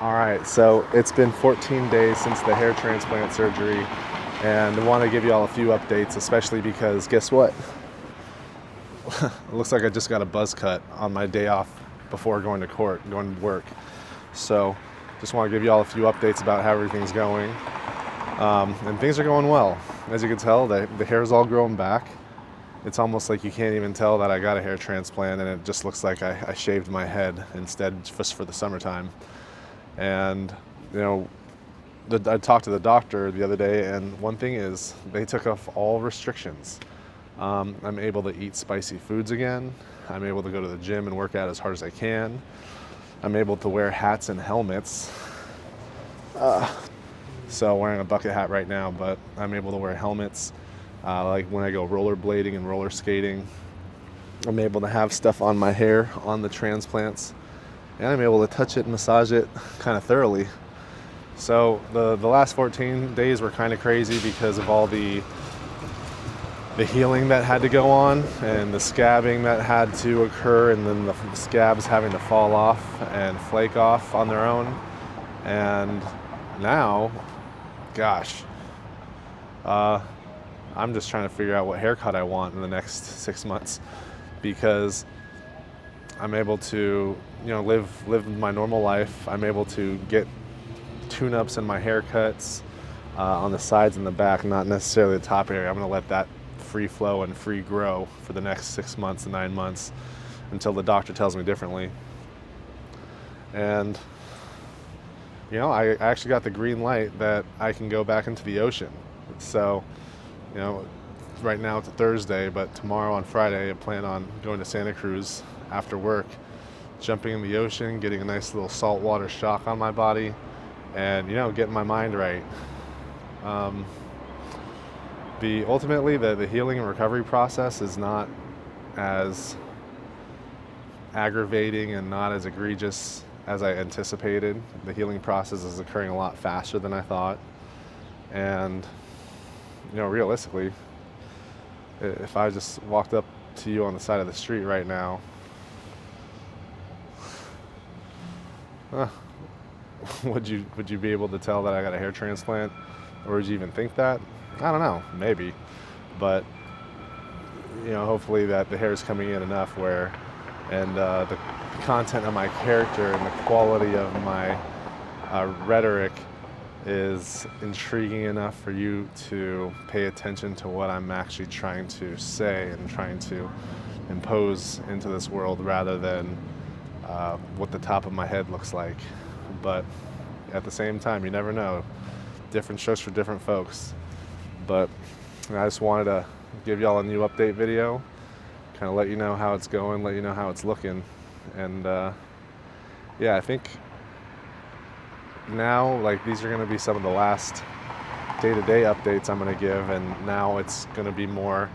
All right, so it's been 14 days since the hair transplant surgery, and I want to give you all a few updates, especially because guess what? It looks like I just got a buzz cut on my day off before going to work. So just want to give you all a few updates about how everything's going. And things are going well. As you can tell, the hair's all grown back. It's almost like you can't even tell that I got a hair transplant, and it just looks like I shaved my head instead just for the summertime. And, I talked to the doctor the other day, and one thing is they took off all restrictions. I'm able to eat spicy foods again. I'm able to go to the gym and work out as hard as I can. I'm able to wear hats and helmets. So wearing a bucket hat right now, but I'm able to wear helmets. Like when I go rollerblading and roller skating, I'm able to have stuff on my hair on the transplants, and I'm able to touch it and massage it kind of thoroughly. So the last 14 days were kind of crazy because of all the healing that had to go on and the scabbing that had to occur, and then the scabs having to fall off and flake off on their own. And now, gosh, I'm just trying to figure out what haircut I want in the next 6 months, because I'm able to, live my normal life. I'm able to get tune-ups in my haircuts on the sides and the back, not necessarily the top area. I'm going to let that free flow and free grow for the next 6 months to 9 months until the doctor tells me differently. And, I actually got the green light that I can go back into the ocean. So, right now it's a Thursday, but tomorrow on Friday I plan on going to Santa Cruz after work, jumping in the ocean, getting a nice little saltwater shock on my body, and, getting my mind right. Ultimately, the healing and recovery process is not as aggravating and not as egregious as I anticipated. The healing process is occurring a lot faster than I thought. And, realistically, if I just walked up to you on the side of the street right now, would you be able to tell that I got a hair transplant? Or would you even think that? I don't know, maybe. But, hopefully that the hair is coming in enough and the content of my character and the quality of my rhetoric is intriguing enough for you to pay attention to what I'm actually trying to say and trying to impose into this world, rather than what the top of my head looks like. But at the same time, you never know. Different strokes for different folks. But I just wanted to give y'all a new update video, kind of let you know how it's going, let you know how it's looking. And I think now, these are going to be some of the last day-to-day updates I'm going to give, and now it's going to be more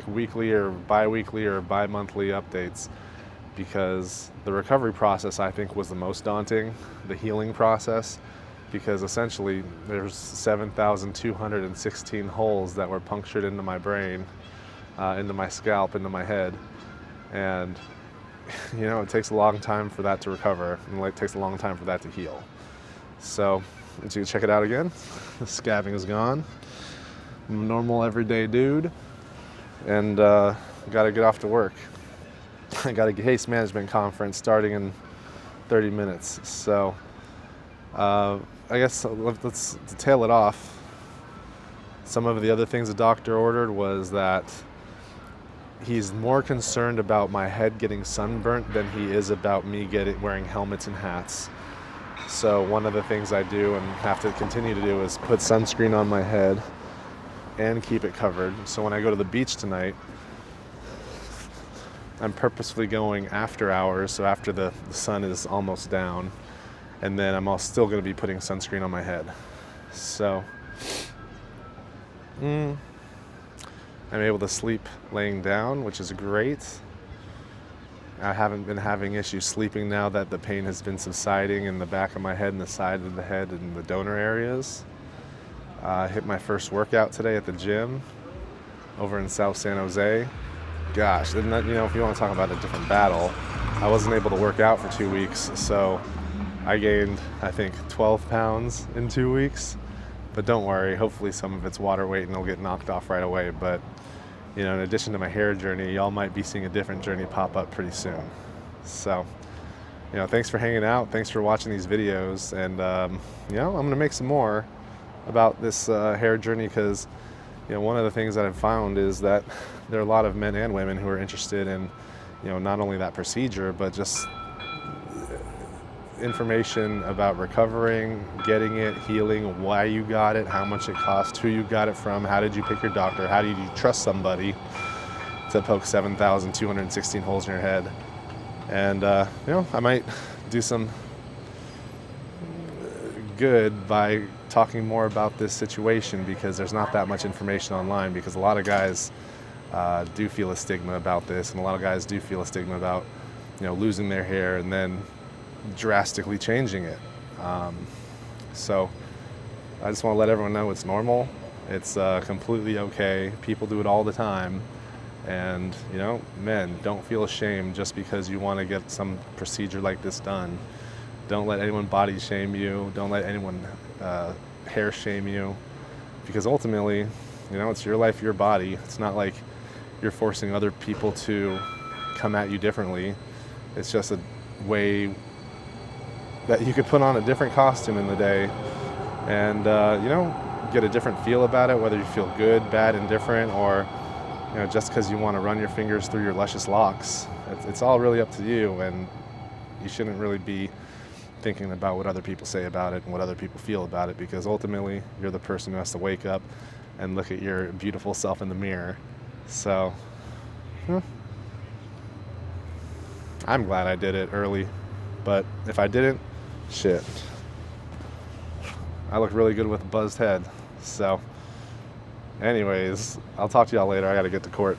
weekly or bi-weekly or bi-monthly updates, because the recovery process, I think, was the most daunting, the healing process, because essentially there's 7,216 holes that were punctured into my brain, into my scalp, into my head. And, it takes a long time for that to recover, and it takes a long time for that to heal. So, as you can check it out again, the scabbing is gone. I'm a normal, everyday dude, and got to get off to work. I got a case management conference starting in 30 minutes. So, I guess let's tail it off. Some of the other things the doctor ordered was that he's more concerned about my head getting sunburnt than he is about me wearing helmets and hats. So one of the things I do and have to continue to do is put sunscreen on my head and keep it covered. So when I go to the beach tonight, I'm purposefully going after hours, so after the sun is almost down, and then I'm still going to be putting sunscreen on my head. So I'm able to sleep laying down, which is great. I haven't been having issues sleeping now that the pain has been subsiding in the back of my head and the side of the head and the donor areas. I hit my first workout today at the gym over in South San Jose. Gosh, and that, if you want to talk about a different battle, I wasn't able to work out for 2 weeks, so I gained, I think, 12 pounds in 2 weeks. But don't worry, hopefully some of it's water weight and it'll get knocked off right away. But, you know, in addition to my hair journey, y'all might be seeing a different journey pop up pretty soon. So, you know, thanks for hanging out. Thanks for watching these videos. And, you know, I'm going to make some more about this hair journey because, you know, one of the things that I've found is that there are a lot of men and women who are interested in, you know, not only that procedure, but just information about recovering, getting it, healing, why you got it, how much it cost, who you got it from, how did you pick your doctor, how did you trust somebody to poke 7,216 holes in your head. And, you know, I might do some good by talking more about this situation because there's not that much information online, because a lot of guys do feel a stigma about this, and a lot of guys do feel a stigma about, you know, losing their hair and then drastically changing it. So I just want to let everyone know it's normal. It's completely okay. People do it all the time. And, you know, men, don't feel ashamed just because you want to get some procedure like this done. Don't let anyone body shame you. Don't let anyone hair shame you. Because ultimately, you know, it's your life, your body. It's not like you're forcing other people to come at you differently. It's just a way that you could put on a different costume in the day and, you know, get a different feel about it, whether you feel good, bad, indifferent, or, you know, just because you want to run your fingers through your luscious locks. It's all really up to you, and you shouldn't really be thinking about what other people say about it and what other people feel about it, because ultimately you're the person who has to wake up and look at your beautiful self in the mirror. So, I'm glad I did it early, but if I didn't, shit, I look really good with a buzzed head. So anyways, I'll talk to y'all later. I gotta get to court.